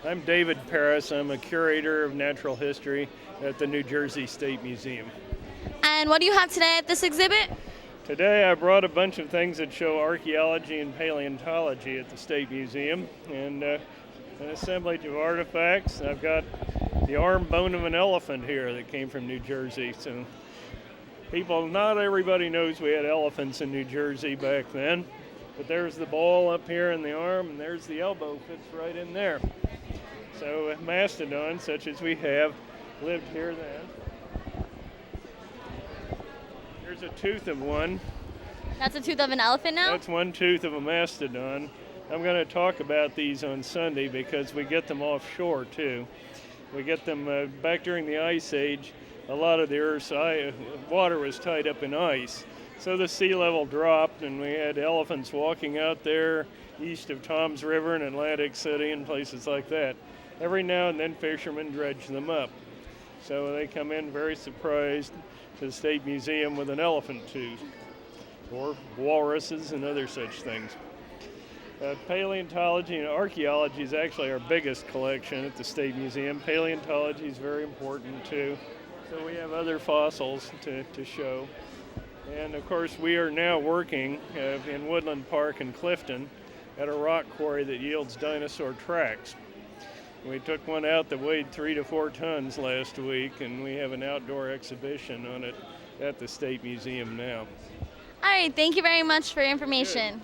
I'm David Paris. I'm a curator of natural history at the New Jersey State Museum. And what do you have today at this exhibit? Today I brought a bunch of things that show archaeology and paleontology at the State Museum, and an assemblage of artifacts. I've got the arm bone of an elephant here that came from New Jersey. So not everybody knows we had elephants in New Jersey back then, but there's the ball up here in the arm, and there's the elbow, fits right in there. So mastodons, such as we have, lived here then. Here's a tooth of one. That's a tooth of an elephant now? That's one tooth of a mastodon. I'm going to talk about these on Sunday because we get them offshore too. We get them back during the Ice Age. A lot of the Earth's water was tied up in ice. So the sea level dropped, and we had elephants walking out there east of Tom's River in Atlantic City and places like that. Every now and then fishermen dredge them up. So they come in very surprised to the State Museum with an elephant tooth, or walruses and other such things. Paleontology and archaeology is actually our biggest collection at the State Museum. Paleontology is very important too. So we have other fossils to show. And of course we are now working in Woodland Park in Clifton at a rock quarry that yields dinosaur tracks. We took one out that weighed 3 to 4 tons last week, and we have an outdoor exhibition on it at the State Museum now. All right, thank you very much for your information.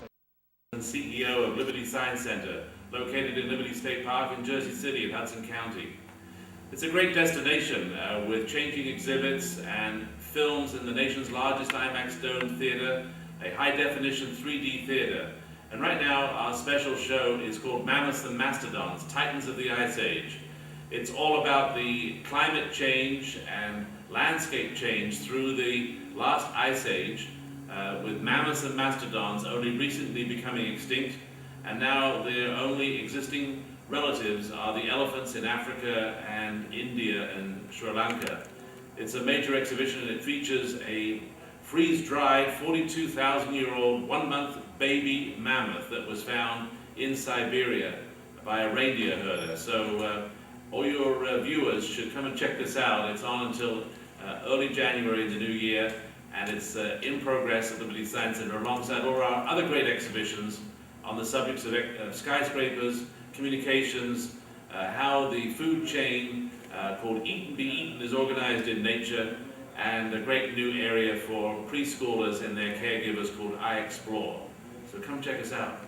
Good. CEO of Liberty Science Center, located in Liberty State Park in Jersey City in Hudson County. It's a great destination with changing exhibits and films in the nation's largest IMAX dome theater, a high-definition 3D theater. And right now, our special show is called Mammoths and Mastodons, Titans of the Ice Age. It's all about the climate change and landscape change through the last ice age, with mammoths and mastodons only recently becoming extinct, and now their only existing relatives are the elephants in Africa and India and Sri Lanka. It's a major exhibition, and it features a freeze-dried 42,000-year-old one-month baby mammoth that was found in Siberia by a reindeer herder. So all your viewers should come and check this out. It's on until early January in the new year, and it's in progress at the Liberty Science Center alongside all our other great exhibitions on the subjects of skyscrapers, communications, how the food chain called Eat and Be Eaten is organized in nature, and a great new area for preschoolers and their caregivers called I Explore. So come check us out.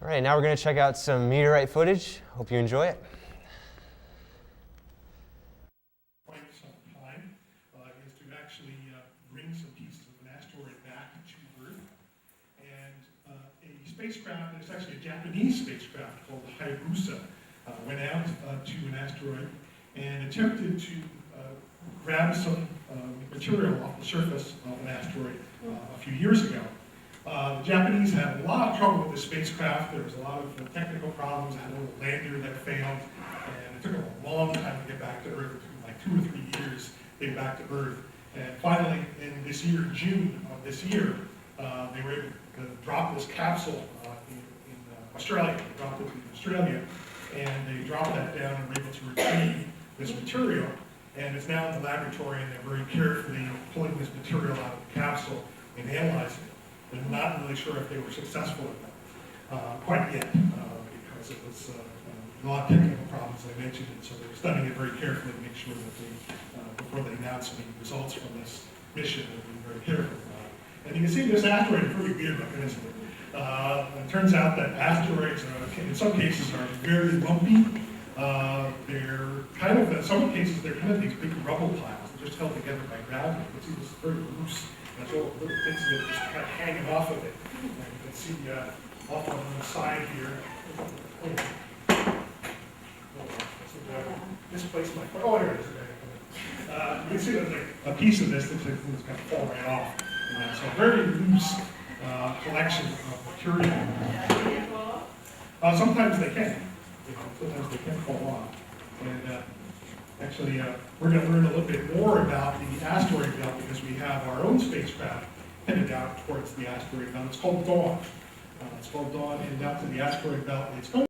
All right, now we're going to check out some meteorite footage. Hope you enjoy it. Quite some time is to actually bring some pieces of an asteroid back to Earth. And a spacecraft, it's actually a Japanese spacecraft called the Hayabusa, went out to an asteroid and attempted to grab some material off the surface of an asteroid a few years ago. The Japanese had a lot of trouble with the spacecraft. There was a lot of technical problems. They had a little lander that failed, and it took them a long time to get back to Earth. It took like 2 or 3 years to get back to Earth. And finally, in this year, June of this year, they were able to drop this capsule in Australia. They dropped it in Australia, and they dropped that down and were able to retrieve this material. And it's now in the laboratory, and they're very carefully pulling this material out of the capsule and analyzing it. They're not really sure if they were successful in that quite yet, because it was a lot of technical problems, I mentioned it. So they're studying it very carefully to make sure that they, before they announce any results from this mission, they'll be very careful about it. And you can see this asteroid is pretty weird looking, isn't it? It turns out that asteroids, in some cases, are very lumpy. They're kind of, in some cases, they're kind of these big rubble piles that are just held together by gravity. You can see this is very loose. There's little bits of it just kind of hanging off of it. And you can see off on the side here. Misplaced my phone. Oh, there it is. You can see there's like a piece of this that's going to fall right off. And so a very loose collection of material. Sometimes they can. Sometimes they can fall off. And actually, we're going to learn a little bit more about the asteroid belt because we have our own spacecraft headed out towards the asteroid belt. It's called Dawn. It's called Dawn, and out to the asteroid belt. It's going